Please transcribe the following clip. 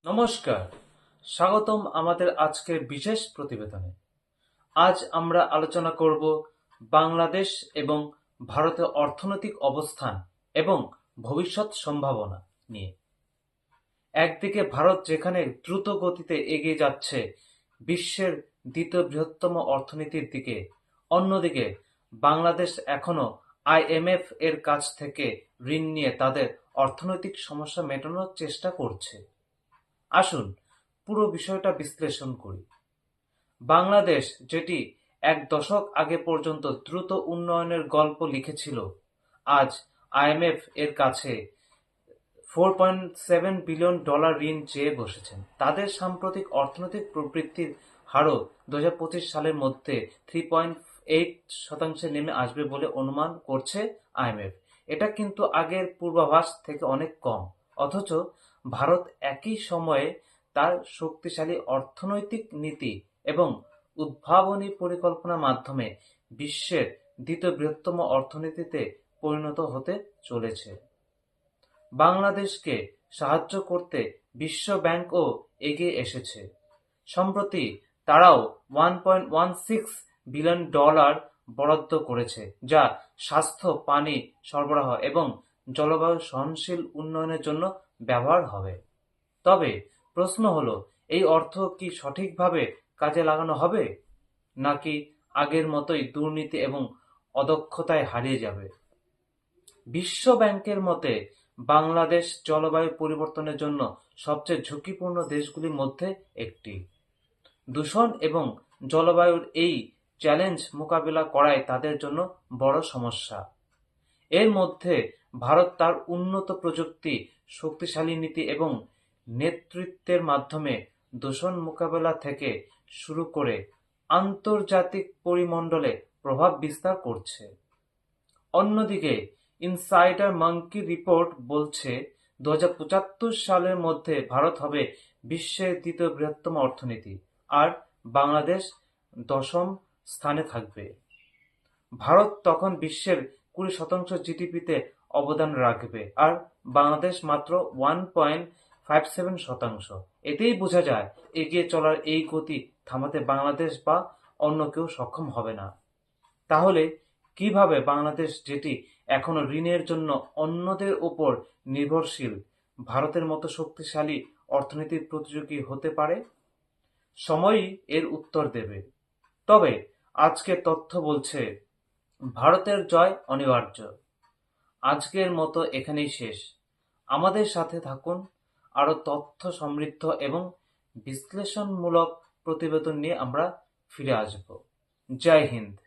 নমস্কার, স্বাগতম আমাদের আজকের বিশেষ প্রতিবেদনে। আজ আমরা আলোচনা করব বাংলাদেশ এবং ভারতের অর্থনৈতিক অবস্থান এবং ভবিষ্যৎ সম্ভাবনা নিয়ে। একদিকে ভারত যেখানে দ্রুত গতিতে এগিয়ে যাচ্ছে বিশ্বের দ্বিতীয় বৃহত্তম অর্থনীতির দিকে, অন্যদিকে বাংলাদেশ এখনো আইএমএফ এর কাছ থেকে ঋণ নিয়ে তাদের অর্থনৈতিক সমস্যা মেটানোর চেষ্টা করছে। আসুন পুরো বিষয়টা বিশ্লেষণ করি। বাংলাদেশ, যেটি এক দশক আগে পর্যন্ত দ্রুত উন্নয়নের গল্প লিখেছিল, আজ আইএমএফ এর কাছে $4.7 বিলিয়ন ঋণ চেয়ে বসেছেন। তাদের সাম্প্রতিক অর্থনৈতিক প্রবৃদ্ধির হারও 2025 সালের মধ্যে 3.8% নেমে আসবে বলে অনুমান করছে আইএমএফ। এটা কিন্তু আগের পূর্বাভাস থেকে অনেক কম। অথচ ভারত একই সময়ে তার শক্তিশালী অর্থনৈতিক নীতি এবং উদ্ভাবনী পরিকল্পনার মাধ্যমে বিশ্বের দ্বিতীয় বৃহত্তম অর্থনীতিতে পরিণত হতে চলেছে। বাংলাদেশকে সাহায্য করতে বিশ্ব ব্যাংকও এগিয়ে এসেছে। সম্প্রতি তারাও $1.16 বিলিয়ন বরাদ্দ করেছে, যা স্বাস্থ্য, পানি সরবরাহ এবং জলবায়ু সহনশীল উন্নয়নের জন্য ব্যবহার হবে। তবে প্রশ্ন হলো, এই অর্থ কি সঠিকভাবে কাজে লাগানো হবে, নাকি আগের মতোই দুর্নীতি এবং অদক্ষতায় হারিয়ে যাবে? বিশ্ব ব্যাংকের মতে, বাংলাদেশ জলবায়ু পরিবর্তনের জন্য সবচেয়ে ঝুঁকিপূর্ণ দেশগুলির মধ্যে একটি। দূষণ এবং জলবায়ুর এই চ্যালেঞ্জ মোকাবিলা করাই তাদের জন্য বড় সমস্যা। এর মধ্যে ভারত তার উন্নত প্রযুক্তি, শক্তিশালী নীতি এবং নেতৃত্বের মাধ্যমে দূষণ মোকাবেলা থেকে শুরু করে আন্তর্জাতিক পরিমণ্ডলে প্রভাব বিস্তার করছে। অন্যদিকে ইনসাইডার মাঙ্কি রিপোর্ট বলছে, 2075 সালের মধ্যে ভারত হবে বিশ্বের দ্বিতীয় বৃহত্তম অর্থনীতি, আর বাংলাদেশ দশম স্থানে থাকবে। ভারত তখন বিশ্বের 20% জিডিপিতে অবদান রাখবে, আর বাংলাদেশ মাত্র 1.57%। এতেই বোঝা যায়, এগিয়ে চলার এই গতি থামাতে বাংলাদেশ বা অন্য কেউ সক্ষম হবে না। তাহলে কিভাবে বাংলাদেশ, যেটি এখনো ঋণের জন্য অন্যদের উপর নির্ভরশীল, ভারতের মতো শক্তিশালী অর্থনীতির প্রতিযোগী হতে পারে? সময়ই এর উত্তর দেবে। তবে আজকের তথ্য বলছে ভারতের জয় অনিবার্য। আজকের মতো এখানেই শেষ। আমাদের সাথে থাকুন, আরো তথ্য সমৃদ্ধ এবং বিশ্লেষণমূলক প্রতিবেদন নিয়ে আমরা ফিরে আসব। জয় হিন্দ।